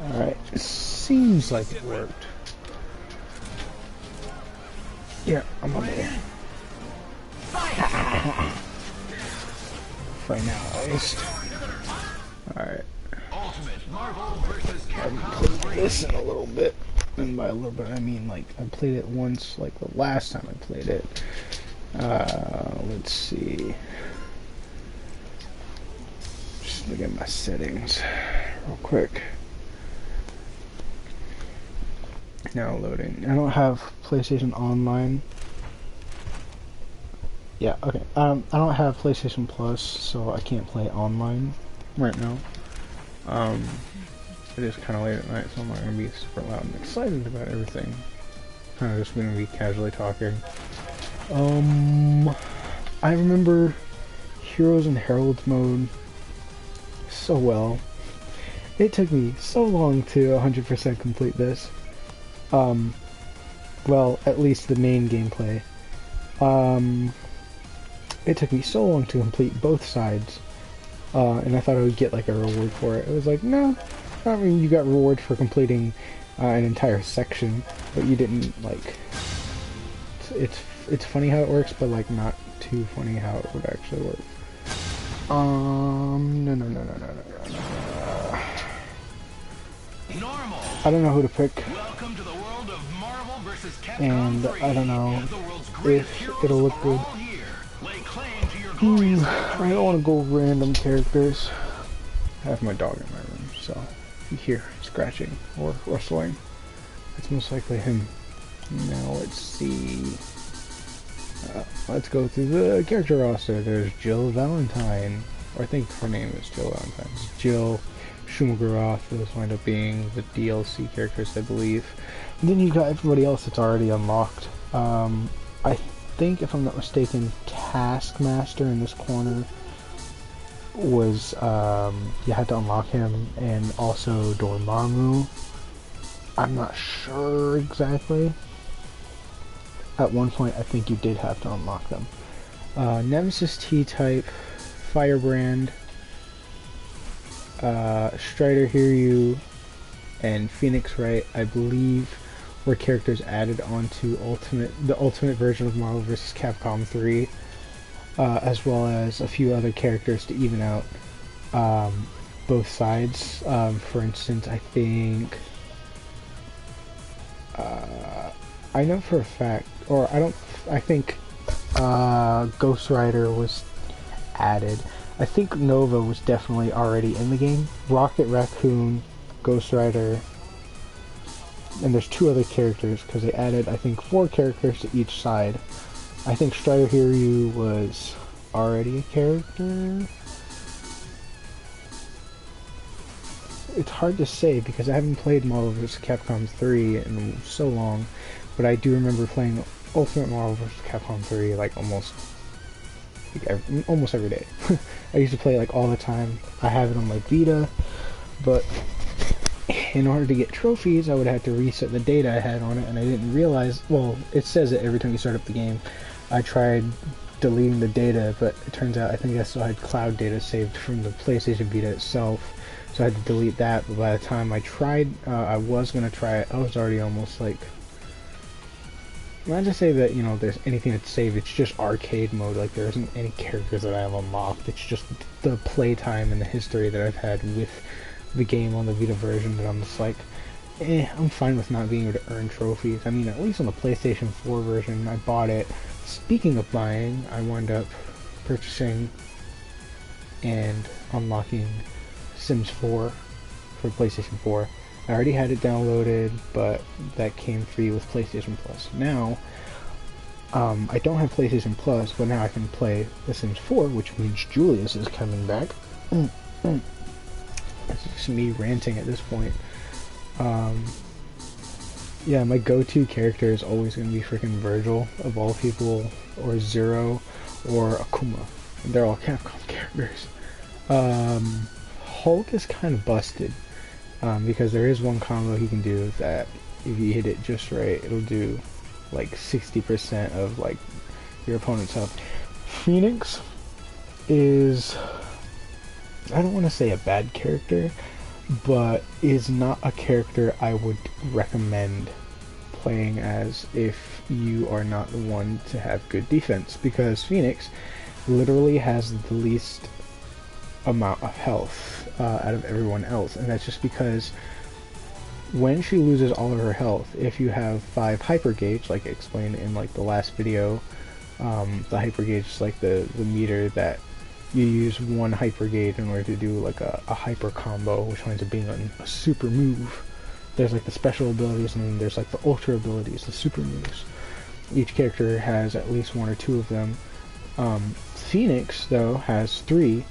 Alright, it seems like it worked. Yeah, I'm on there. For now, at least. Alright. I haven't played this in a little bit. And by a little bit, I mean, like, I played it once, like, the last time I played it. Let's see. Just look at my settings real quick. Now loading. I don't have PlayStation Online. Yeah, okay. I don't have PlayStation Plus, so I can't play online right now. It is kind of late at night, so I'm not going to be super loud and excited about everything. Kind of just going to be casually talking. I remember Heroes and Heralds mode so well. It took me so long to 100% complete this. Well, at least the main gameplay. It took me so long to complete both sides, and I thought I would get like a reward for it. It was like, no, I mean, you got reward for completing an entire section, but you didn't, like, it's funny how it works, but like not too funny how it would actually work. No. I don't know who to pick. And I don't know if it'll look good. I don't want to go random characters. I have my dog in my room, so if you hear scratching or rustling, it's most likely him. Now let's see. Let's go through the character roster. There's Jill Valentine, or I think her name is Jill Valentine. It's Jill Schumacher. Those wind up being the DLC characters, I believe. And then you got everybody else that's already unlocked. I think, if I'm not mistaken, Taskmaster in this corner was, you had to unlock him, and also Dormammu. I'm not sure exactly. At one point, I think you did have to unlock them. Nemesis T-Type, Firebrand, Strider Hiryu, and Phoenix Wright, I believe, were characters added onto the ultimate version of Marvel vs. Capcom 3, as well as a few other characters to even out both sides. For instance, I think I know for a fact, or I think Ghost Rider was added. I think Nova was definitely already in the game. Rocket Raccoon, Ghost Rider, and there's two other characters, because they added, I think, 4 characters to each side. I think Strider Hiryu was already a character. It's hard to say, because I haven't played Marvel vs. Capcom 3 in so long, but I do remember playing Ultimate Marvel vs. Capcom 3 like almost every day. I used to play like all the time. I have it on my Vita, but in order to get trophies, I would have to reset the data I had on it, and I didn't realize, well, it says it every time you start up the game. I tried deleting the data, but it turns out I think I still had cloud data saved from the PlayStation Vita itself, so I had to delete that. But by the time I tried, I was going to try it, I was already almost like, not to say that, you know, there's anything that's saved, it's just arcade mode, like there isn't any characters that I have unlocked, it's just the playtime and the history that I've had with the game on the Vita version that I'm just like, I'm fine with not being able to earn trophies. I mean, at least on the PlayStation 4 version, I bought it. Speaking of buying, I wound up purchasing and unlocking Sims 4 for PlayStation 4. I already had it downloaded, but that came free with PlayStation Plus. Now, I don't have PlayStation Plus, but now I can play The Sims 4, which means Julius is coming back. It's just me ranting at this point. Yeah, my go-to character is always going to be freaking Virgil, of all people, or Zero, or Akuma. They're all Capcom characters. Hulk is kind of busted, because there is one combo he can do that, if you hit it just right, it'll do like 60% of like your opponent's health. Phoenix is, I don't want to say a bad character, but is not a character I would recommend playing as if you are not the one to have good defense, because Phoenix literally has the least amount of health out of everyone else, and that's just because when she loses all of her health, if you have 5 hyper gauge, like I explained in like the last video, the hyper gauge is like the meter that you use 1 hyper gauge in order to do like a hyper combo, which winds up being a super move. There's like the special abilities, and then there's like the ultra abilities, the super moves. Each character has at least 1 or 2 of them. Phoenix, though, has 3.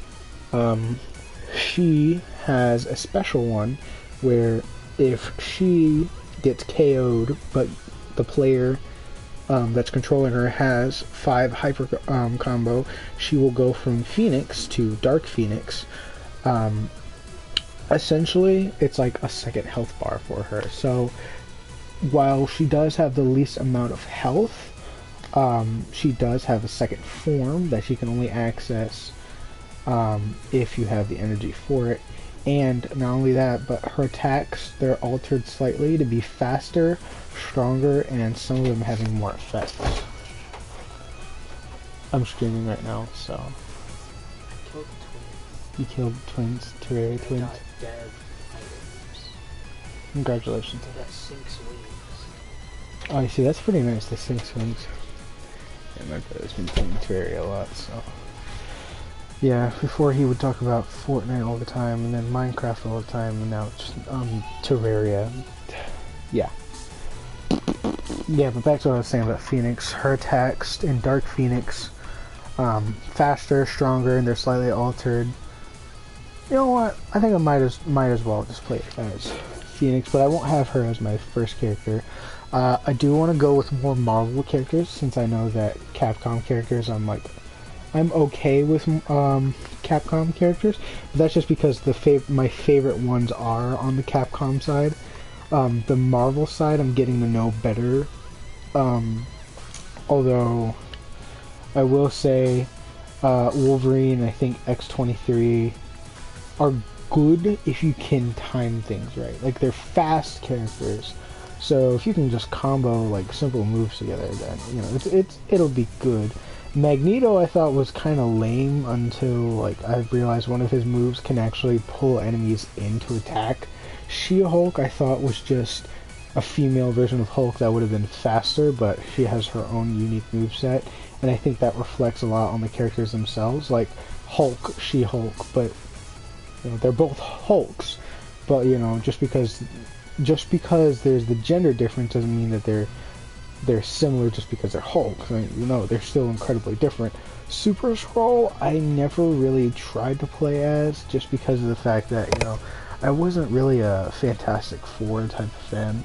She has a special one where if she gets KO'd, but the player that's controlling her has 5 hyper combo, she will go from Phoenix to Dark Phoenix. Essentially, it's like a second health bar for her. So while she does have the least amount of health, she does have a second form that she can only access if you have the energy for it. And not only that, but her attacks, they're altered slightly to be faster, stronger, and some of them having more effects. I'm streaming right now, so. I killed twins. You killed twins, Terraria twins. Got dead items. Congratulations. I got 6 wings. Oh, you see, that's pretty nice, the 6 wings. Yeah, my brother's been playing Terraria a lot, so. Yeah, before he would talk about Fortnite all the time, and then Minecraft all the time, and now it's Terraria. Yeah. Yeah, but back to what I was saying about Phoenix. Her attacks in Dark Phoenix, faster, stronger, and they're slightly altered. You know what? I think I might as well just play it as Phoenix, but I won't have her as my first character. I do want to go with more Marvel characters, since I know that Capcom characters, I'm okay with Capcom characters, but that's just because my favorite ones are on the Capcom side. The Marvel side, I'm getting to know better. Although I will say Wolverine, I think X-23 are good if you can time things right. Like, they're fast characters, so if you can just combo like simple moves together, then you know it'll be good. Magneto I thought was kind of lame until like I realized one of his moves can actually pull enemies into attack. She-Hulk I thought was just a female version of Hulk that would have been faster, but she has her own unique moveset, and I think that reflects a lot on the characters themselves. Like Hulk, She-Hulk, but you know, they're both Hulks, but you know, just because there's the gender difference doesn't mean that they're similar just because they're Hulk. I mean, you know, they're still incredibly different. Super Skrull, I never really tried to play as, just because of the fact that, you know, I wasn't really a Fantastic Four type of fan.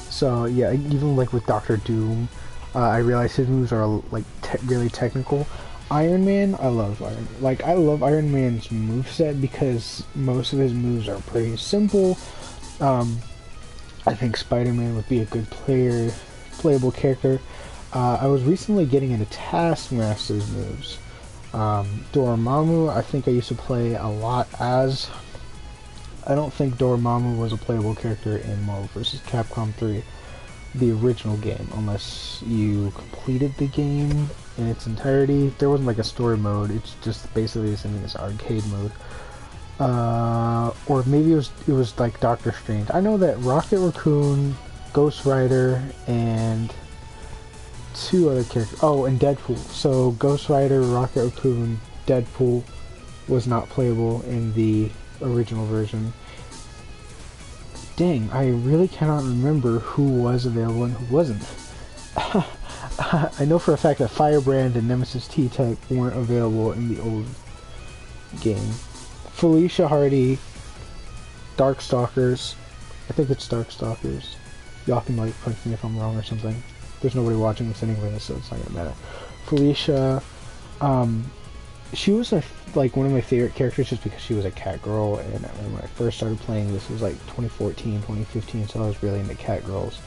So yeah, even like with Doctor Doom, I realized his moves are like really technical. Iron Man, I love Iron Man's moveset because most of his moves are pretty simple. I think Spider-Man would be a good playable character. I was recently getting into Taskmaster's moves. Dormammu, I think I used to play a lot as. I don't think Dormammu was a playable character in Marvel vs. Capcom 3, the original game, unless you completed the game in its entirety. There wasn't like a story mode, it's just basically the same thing as arcade mode. Or maybe it was like Doctor Strange. I know that Rocket Raccoon, Ghost Rider, and 2 other characters. Oh, and Deadpool. So Ghost Rider, Rocket Raccoon, Deadpool was not playable in the original version. Dang, I really cannot remember who was available and who wasn't. I know for a fact that Firebrand and Nemesis T-Type weren't available in the old game. Felicia Hardy, Darkstalkers. I think it's Darkstalkers. Y'all can like punch me if I'm wrong or something. There's nobody watching this anyway, so it's not gonna matter. Felicia, she was like one of my favorite characters just because she was a cat girl, and when I first started playing this, it was like 2014, 2015, so I was really into cat girls.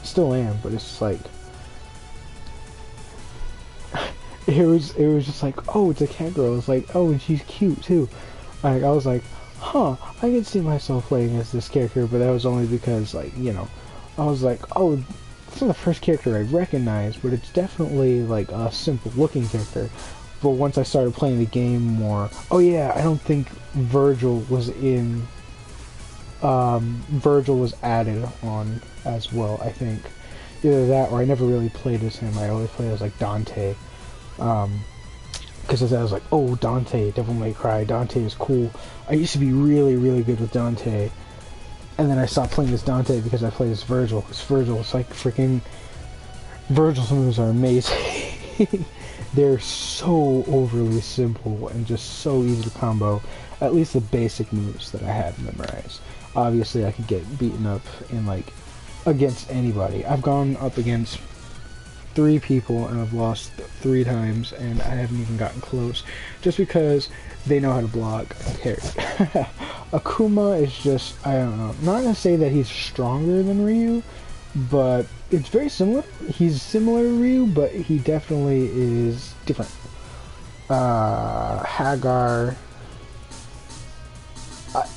Still am, but it's like it was just like, oh, it's a cat girl. It's like, oh, and she's cute too. Like, I was like, huh, I can see myself playing as this character, but that was only because, like, you know, I was like, oh, it's not the first character I recognize, but it's definitely, like, a simple-looking character. But once I started playing the game more, oh yeah, I don't think Virgil was in, Virgil was added on as well, I think. Either that, or I never really played as him, I always played as, like, Dante. Because I was like, oh, Dante, Devil May Cry, Dante is cool. I used to be really, really good with Dante. And then I stopped playing as Dante because I played as Virgil. Because Virgil is like freaking... Virgil's moves are amazing. They're so overly simple and just so easy to combo. At least the basic moves that I had memorized. Obviously, I could get beaten up in, like, against anybody. I've gone up against 3 people and I've lost 3 times and I haven't even gotten close just because they know how to block. Okay. Akuma is just, I don't know, not gonna say that he's stronger than Ryu, but it's very similar. He's similar to Ryu, but he definitely is different. Hagar,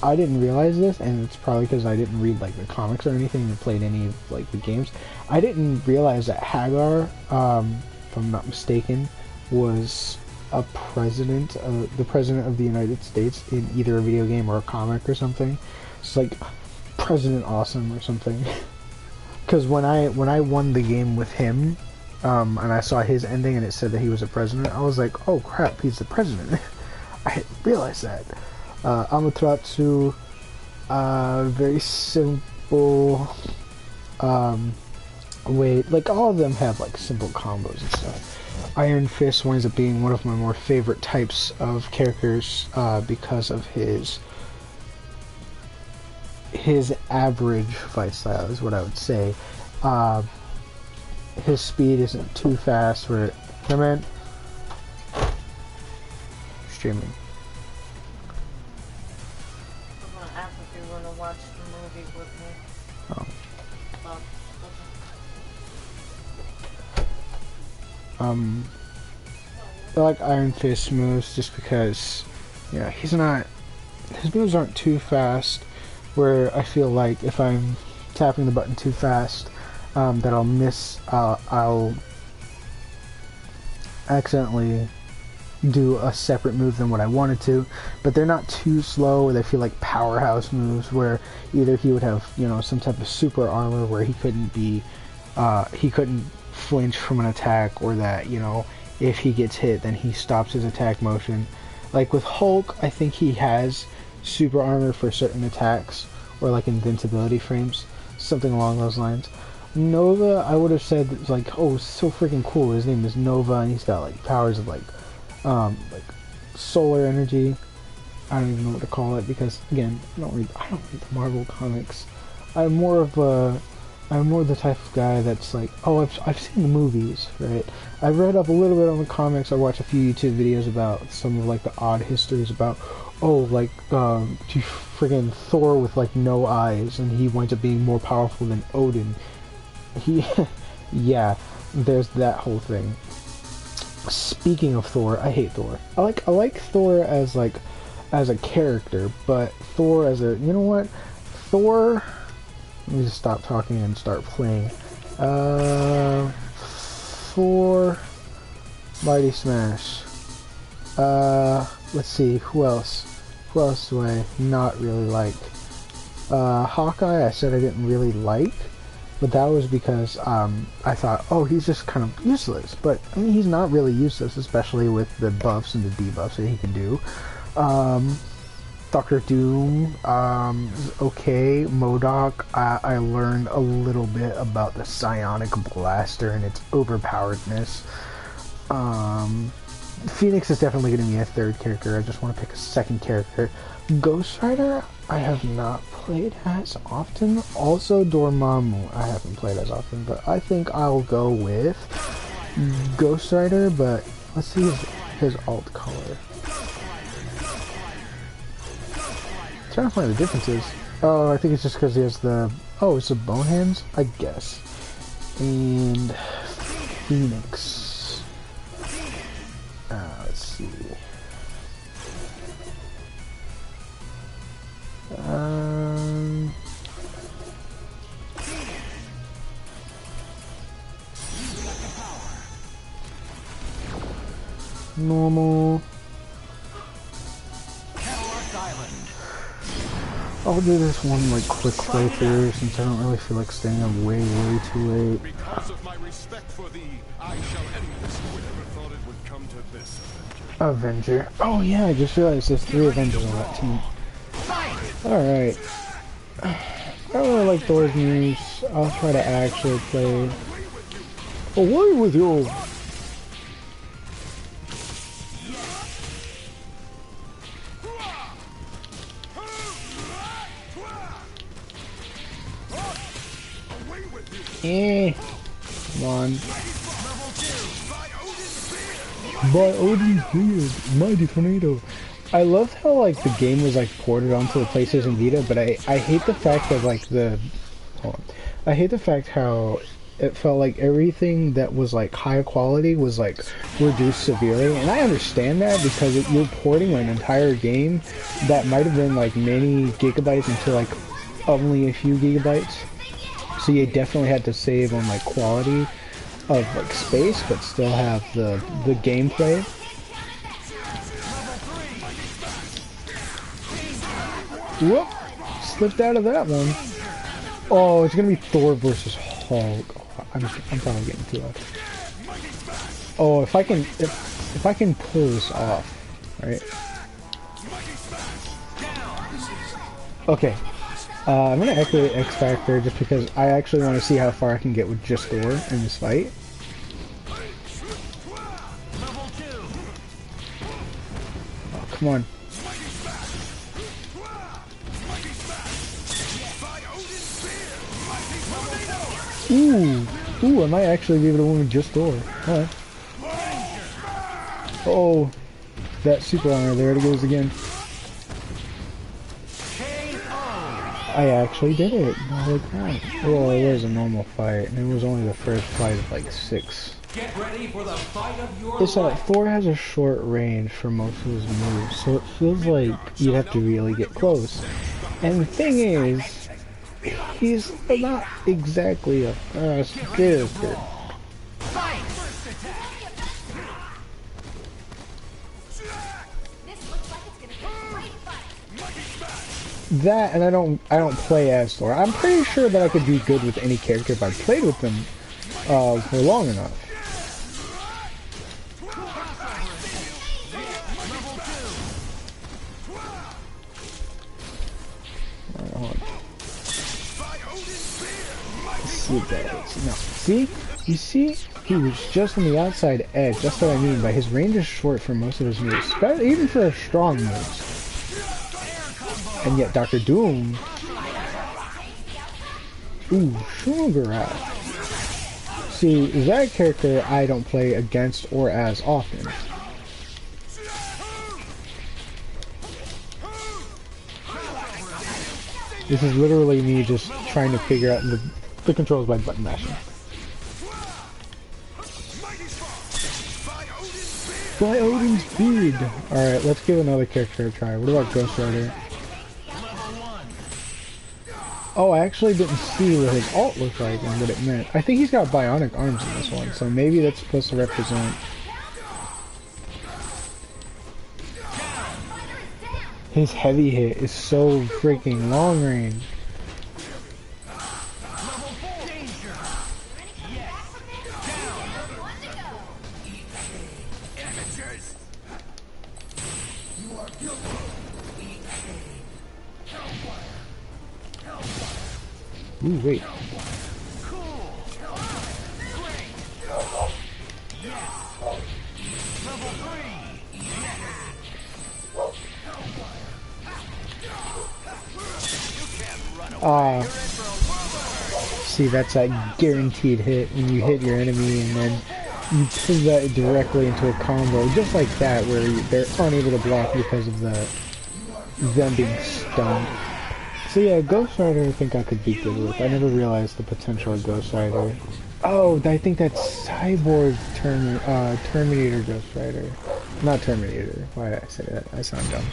I didn't realize this, and it's probably because I didn't read, like, the comics or anything or played any of, like, the games. I didn't realize that Hagar, if I'm not mistaken, was the president of the United States in either a video game or a comic or something. It's like President Awesome or something. Because when I won the game with him, and I saw his ending and it said that he was a president, I was like, oh crap, he's the president. I didn't realize that. Amaterasu, very simple, like, all of them have, like, simple combos and stuff. Iron Fist winds up being one of my more favorite types of characters, because of his average fight style, is what I would say. His speed isn't too fast for it. Come in. Streaming. Watch the movie with me. Oh. Okay. I like Iron Fist moves just because, you know, his moves aren't too fast, where I feel like if I'm tapping the button too fast, that I'll accidentally do a separate move than what I wanted to, but they're not too slow where they feel like powerhouse moves where either he would have, you know, some type of super armor where he couldn't flinch from an attack, or that, you know, if he gets hit then he stops his attack motion. Like with Hulk, I think he has super armor for certain attacks, or like invincibility frames, something along those lines. Nova, I would have said, like, oh, so freaking cool, his name is Nova and he's got like powers of like solar energy. I don't even know what to call it because, again, I don't read the Marvel comics. I'm more the type of guy that's like, oh, I've seen the movies, right? I've read up a little bit on the comics. I watched a few YouTube videos about some of, like, the odd histories about, oh, like, friggin' Thor with, like, no eyes, and he winds up being more powerful than Odin. Yeah, there's that whole thing. Speaking of Thor, I hate Thor. I like Thor as a character, but Thor as a, you know what? Thor, let me just stop talking and start playing. Thor, Mighty Smash. Let's see, who else? Who else do I not really like? Hawkeye, I said I didn't really like. But that was because I thought, oh, he's just kind of useless. But, I mean, he's not really useless, especially with the buffs and the debuffs that he can do. Doctor Doom is okay. MODOK, I learned a little bit about the Psionic Blaster and its overpoweredness. Phoenix is definitely going to be a third character. I just want to pick a second character. Ghost Rider, I have not played as often. Also, Dormammu, I haven't played as often, but I think I'll go with Ghost Rider, but let's see his alt color. I'm trying to find the differences. Oh, I think it's just because he has the... Oh, it's the bone hands? I guess. And Phoenix. Let's see. Normal. I'll do this one like quick playthrough since I don't really feel like staying up way too late. Because of my respect for thee, I shall end this. Who ever thought it would come to this, Avenger. Oh yeah, I just realized there's 3 Avengers on that team. Alright. I don't really like Thor's moves. I'll try to actually play. Away with you! Come on. By Odin's beard, mighty tornado. I loved how like the game was like ported onto the PlayStation Vita, but I hate the fact that like I hate the fact how it felt like everything that was like high quality was like reduced severely, and I understand that because you're porting an entire game that might have been like many gigabytes into like only a few gigabytes. So you definitely had to save on like quality of like space, but still have the gameplay. Whoop! Slipped out of that one. Oh, it's gonna be Thor versus Hulk. Oh, I'm probably getting too loud. Oh, if I can pull this off, right? Okay. I'm gonna activate X Factor just because I actually want to see how far I can get with just Thor in this fight. Oh, come on. Ooh, I might actually be able to win with just Thor. Alright. Oh, that super armor, there it goes again. I actually did it. Holy crap. Well, it was a normal fight, and it was only the first fight of like 6. Get ready for the fight of your It's like Thor has a short range for most of his moves, so it feels like you'd have to really get close. And the thing is, he's not exactly a fast character. That, and I don't play as Thor. I'm pretty sure that I could be good with any character if I played with them for long enough. Let's see what that is. No, see? You see? He was just on the outside edge. That's what I mean by his range is short for most of his moves, even for strong moves. And yet Dr. Doom... Ooh, Sugar. See, that character I don't play against or as often. This is literally me just trying to figure out the controls by button mashing. By Odin's beard! Alright, let's give another character a try. What about Ghost Rider? Oh, I actually didn't see what his ult looked like and what it meant. I think he's got bionic arms in this one, so maybe that's supposed to represent... His heavy hit is so freaking long range. Ooh, wait. See, that's that guaranteed hit when you hit your enemy and then you put that directly into a combo, just like that, where they're unable to block because of them being stunned. So yeah, Ghost Rider I think I could be good with. I never realized the potential of Ghost Rider. Oh, I think that's Cyborg Terminator Ghost Rider. Not Terminator. Why did I say that? I sound dumb.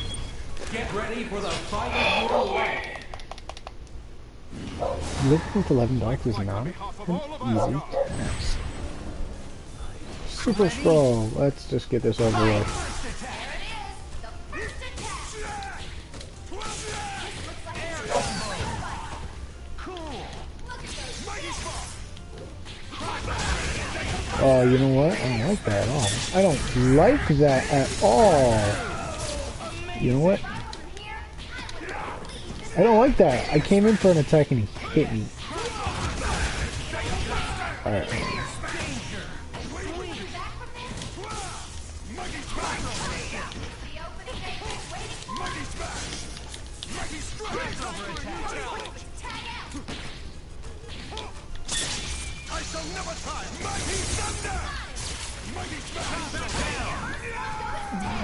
Get ready for the fight of your life. Living with 11 dogs is not an easy task. Super Scroll. Let's just get this over with. Oh, you know what? I don't like that at all. I don't like that at all. You know what? I don't like that. I came in for an attack and he hit me. Alright.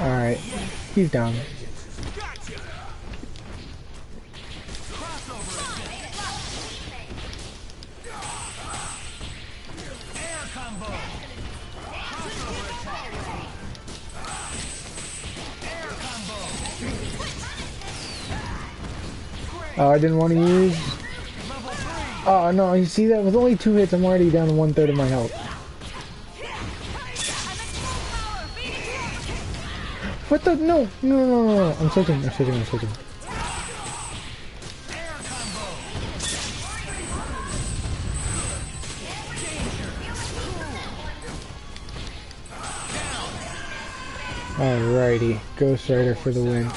Alright. He's down. Oh, I didn't want to use... Oh, no, you see that? With only 2 hits, I'm already down to 1/3 of my health. What the? No, no, no, no, no. I'm switching. Alrighty, Ghost Rider for the win.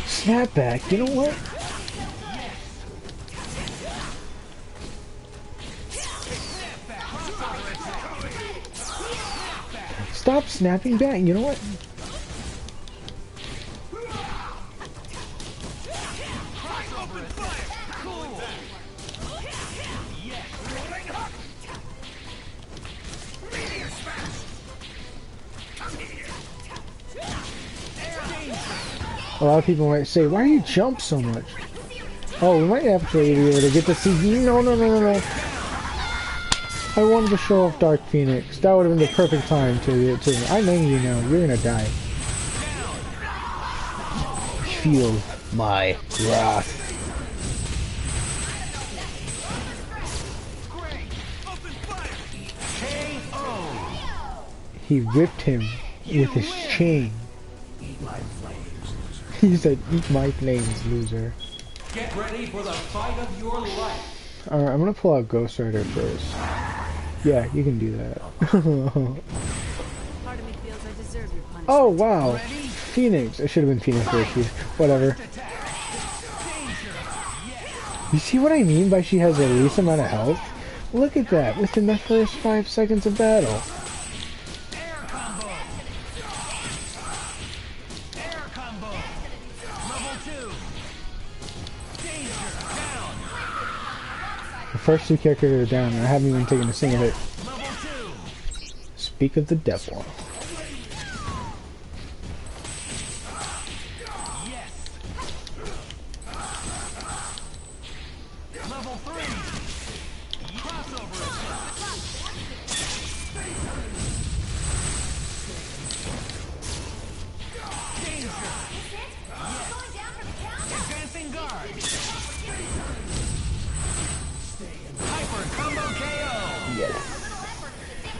Snapback, you know what? Stop snapping back, you know what? A lot of people might say, why do you jump so much? Oh, we might actually be able to get to see... No, no, no, no, no. I wanted to show off Dark Phoenix. That would have been the perfect time to I know you know. You're gonna die. Feel my wrath. He whipped him with his chain. He said, eat my flames, loser. Get ready for the fight of your life. Alright, I'm gonna pull out Ghost Rider first. Yeah, you can do that. Part of me feels I deserve your punishment. Oh, wow. Phoenix. It should have been Phoenix first. Whatever. You see what I mean by she has the least amount of health? Look at that. Within the first 5 seconds of battle. The first 2 characters are down, and I haven't even taken a single hit. Speak of the devil.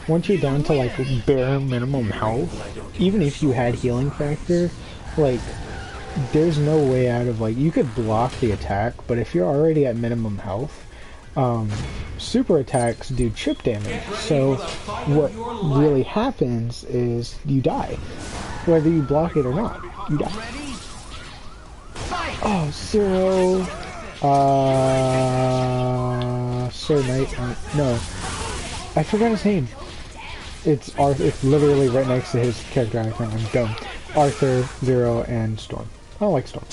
Once you're down to like bare minimum health, even if you had healing factor, like there's no way out of like you could block the attack, but if you're already at minimum health, super attacks do chip damage. So what really happens is you die, whether you block it or not. You die. Oh, Zero. Sir Knight. No, I forgot his name. It's Arthur. It's literally right next to his character icon. I'm dumb. Arthur, Zero, and Storm. I don't like Storm.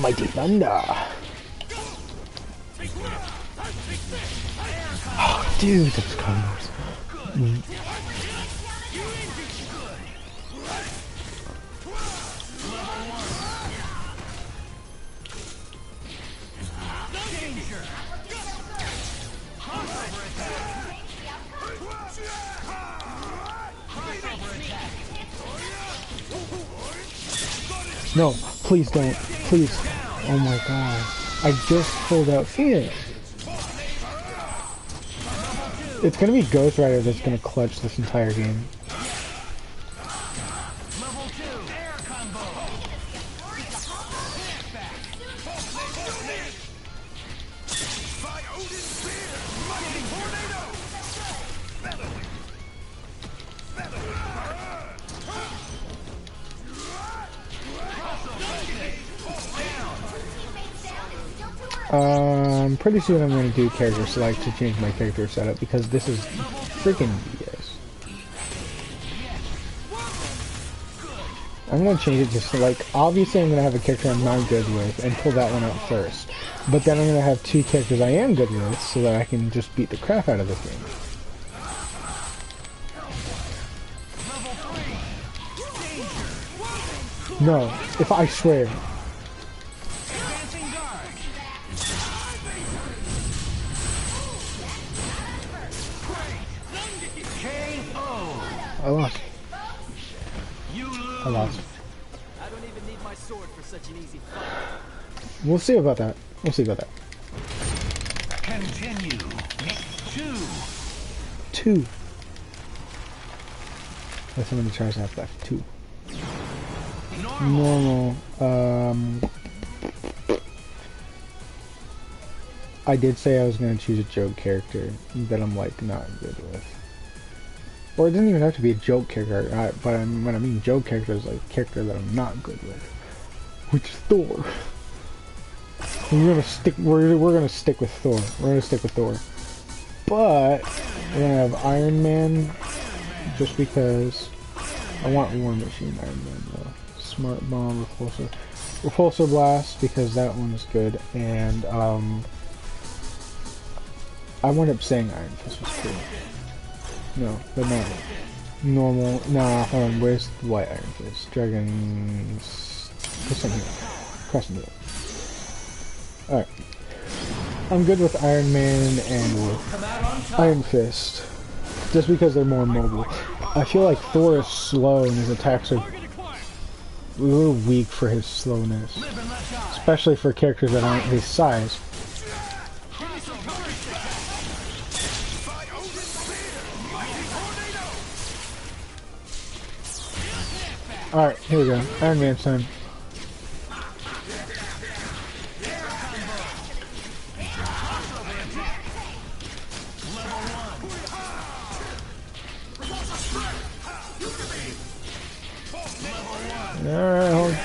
Mighty Thunder. Oh, dude, that's close. No, please don't. Please. Oh my god. I just pulled out Fear. It's gonna be Ghost Rider that's gonna clutch this entire game. Pretty soon I'm going to do character select to change my character setup because this is freaking BS. I'm going to change it just to like, obviously I'm going to have a character I'm not good with and pull that one out first. But then I'm going to have two characters I am good with so that I can just beat the crap out of this game. No, if I swear. I lost. I lost. I don't even need my sword for such an easy fight. We'll see about that. We'll see about that. Continue. Two. That's how many tries I have left. Two. Normal. I did say I was going to choose a joke character that I'm like not good with. Or it doesn't even have to be a joke character, but when I mean joke character, is like a character that I'm not good with, which is Thor. We're gonna stick. We're gonna stick with Thor. We're gonna stick with Thor. But we're gonna have Iron Man, just because I want War Machine Iron Man though. Smart Bomb, Repulsor Blast because that one is good, and I wound up saying Iron Fist was cool. No, but not normal. Nah, hold on. Where's the white Iron Fist? Dragons. What's in here? Crescent Moon. Alright. I'm good with Iron Man and with Iron Fist. Just because they're more mobile. I feel like Thor is slow and his attacks are a little weak for his slowness. Especially for characters that aren't his size. Alright, here we go. Iron Man's time. Alright, hold on.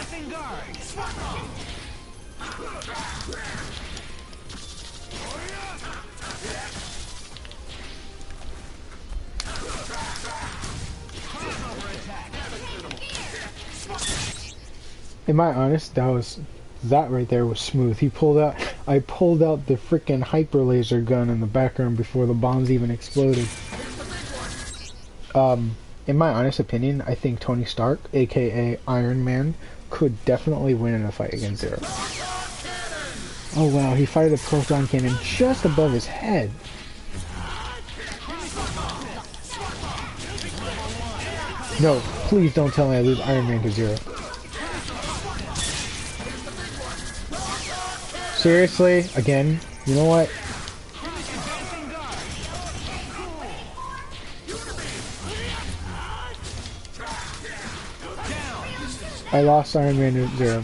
Am I honest? That right there was smooth. I pulled out the freaking hyper laser gun in the background before the bombs even exploded. In my honest opinion, I think Tony Stark, aka Iron Man, could definitely win in a fight against Zero. Oh wow, he fired a proton cannon just above his head. No, please don't tell me I lose Iron Man to Zero. Seriously? Again? You know what? I lost Iron Man to Zero.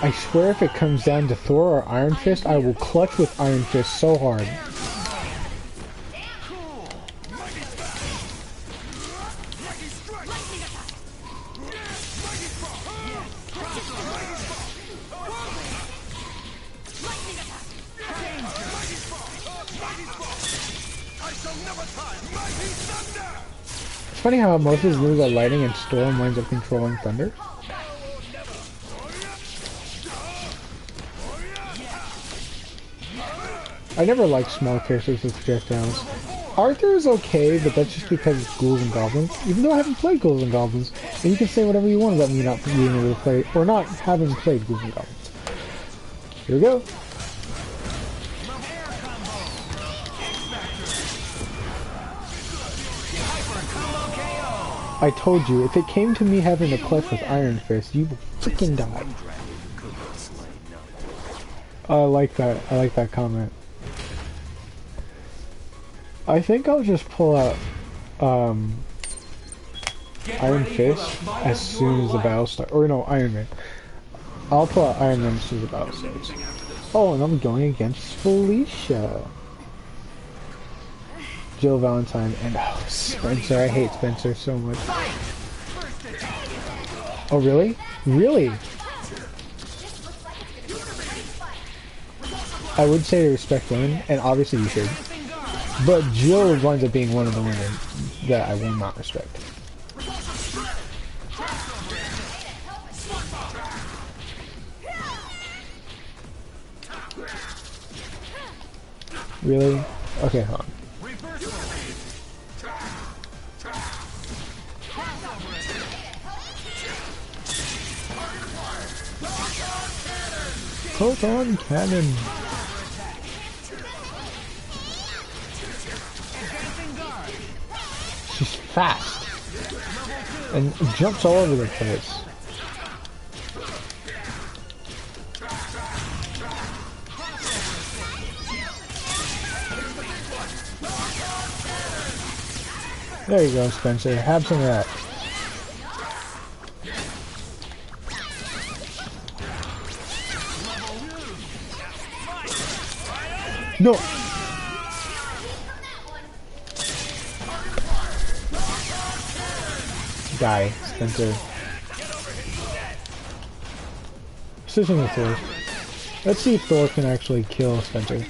I swear if it comes down to Thor or Iron Fist, I will clutch with Iron Fist so hard. It's funny how most of his moves are lightning and Storm winds up controlling thunder. I never liked small characters with projectiles. Arthur is okay, but that's just because it's ghouls and goblins. Even though I haven't played ghouls and goblins, and you can say whatever you want about me not being able to play, or not having played ghouls and goblins. Here we go. I told you, if it came to me having to clutch with Iron Fist, you will freaking die. I like that. I like that comment. I think I'll just pull out Iron Fist as soon as the battle starts. Or no, Iron Man. I'll pull out Iron Man as soon as the battle starts. Oh, and I'm going against Felicia. Jill Valentine and oh, Spencer. I hate Spencer so much. Oh, really? Really? I would say to respect women, and obviously you should. But Jill winds up being one of the women that I will not respect. Really? Okay, hold on. Photon cannon. She's fast and jumps all over the place. There you go, Spencer. Have some of that. No! Die, Spencer. Decision with Thor. Let's see if Thor can actually kill Spencer.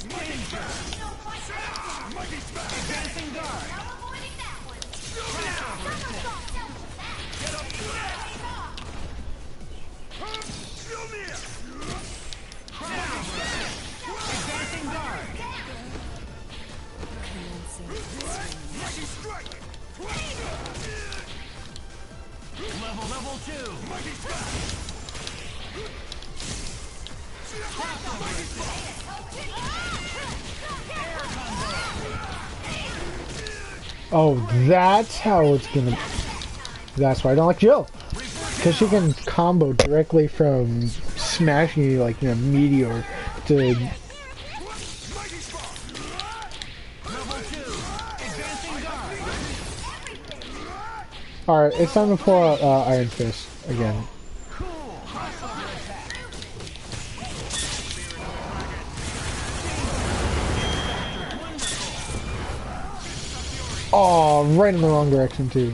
Oh, that's how it's gonna... That's why I don't like Jill. Because she can combo directly from smashing you like, you know, meteor to... Alright, it's time to pull out Iron Fist again. Oh, right in the wrong direction too.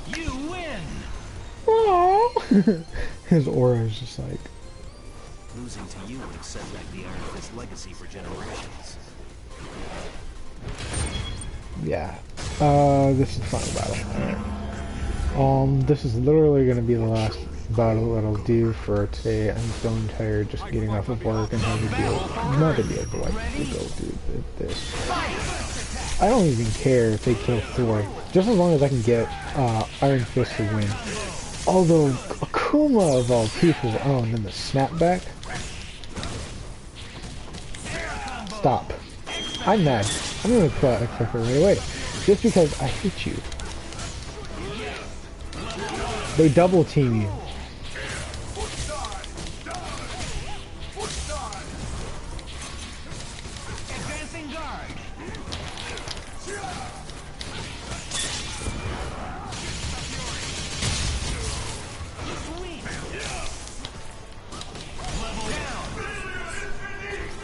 You win. Oh, his aura is just like. Losing to you would set back the Iron Fist legacy for generations. Yeah. This is the final battle. This is literally gonna be the last battle that I'll do for today. I'm feeling tired just getting off of work and having to deal, not to deal, but like to go do this. I don't even care if they kill Thor, just as long as I can get Iron Fist to win. Although Akuma of all people, oh, and then the snapback. Stop. I'm mad. I'm gonna put out X Factor right away. Just because I hate you. They double team you.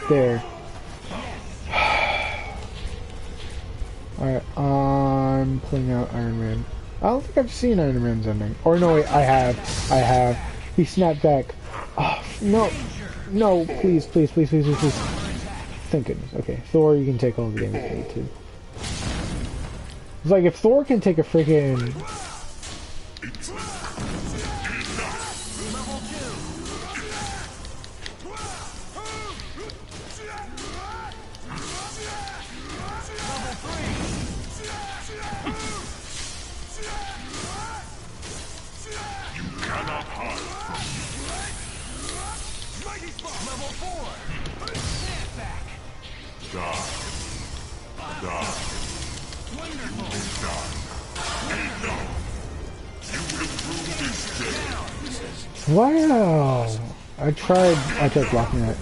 There. Alright, I'm pulling out Iron Man. I don't think I've seen Iron Man's ending. Or no, wait, I have. He snapped back. Oh, no. No, please, please, please, please, please, please. Thank goodness. Okay, Thor, you can take all the damage you need to. It's like, if Thor can take a freaking... Wow! I tried blocking that.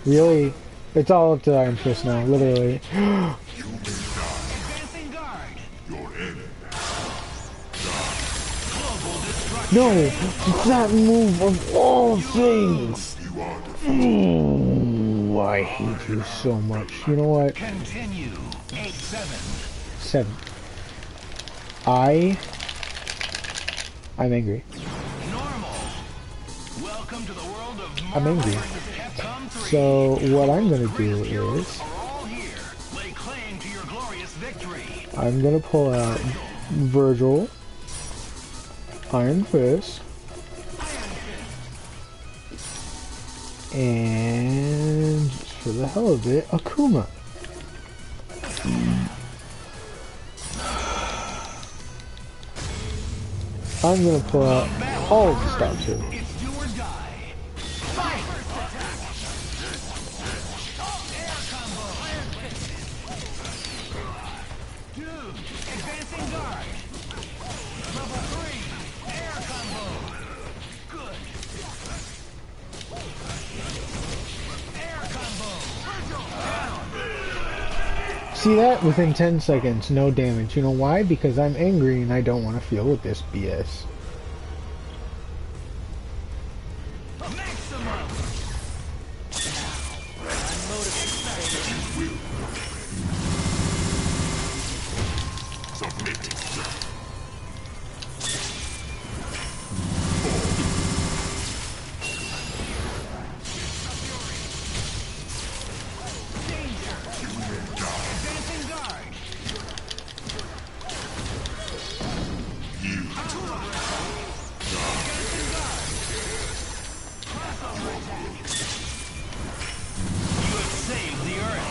Really? It's all up to Iron Fist now, literally. No! That move of all things! Ooh, I hate you so much. You know what? Continue. 8-7. 7. I'm angry. Normal. Welcome to the world of I'm angry. Capcom 3. So what I'm gonna do is Are all here. Lay claim to your glorious victory. I'm gonna pull out Virgil, Iron Fist, and just for the hell of it, Akuma. I'm gonna pull out all of the stuff too. It's do or die. Fight! Air combo. Dude, advancing guard. Level 3. Air combo. Good. Air combo. See that? Within 10 seconds, no damage. You know why? Because I'm angry and I don't want to feel with this BS. Maximum. Advancing guard. You have saved the Earth.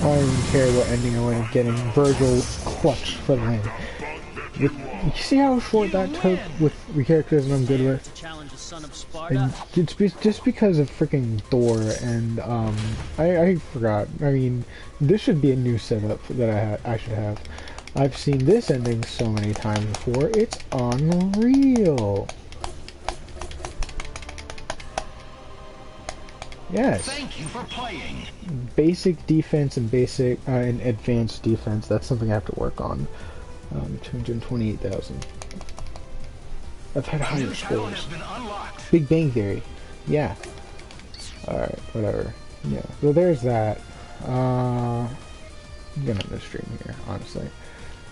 I don't even care what ending I wind up getting. Virgil clutch for the win. You see how short that took with the characters that I'm good with? Challenge the son of And Sparta. just because of freaking Thor and I forgot. I mean, this should be a new setup that I should have. I've seen this ending so many times before. It's unreal. Yes. Thank you for playing. Basic defense and basic and advanced defense. That's something I have to work on. 228,000. I've had higher Title scores. has been unlocked. Big Bang Theory. Yeah. Alright, whatever. Yeah. So there's that. I'm gonna end the stream here, honestly.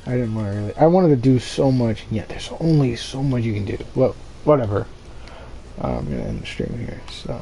I didn't want to really... I wanted to do so much. Yeah, there's only so much you can do. Well, whatever. I'm gonna end the stream here, so...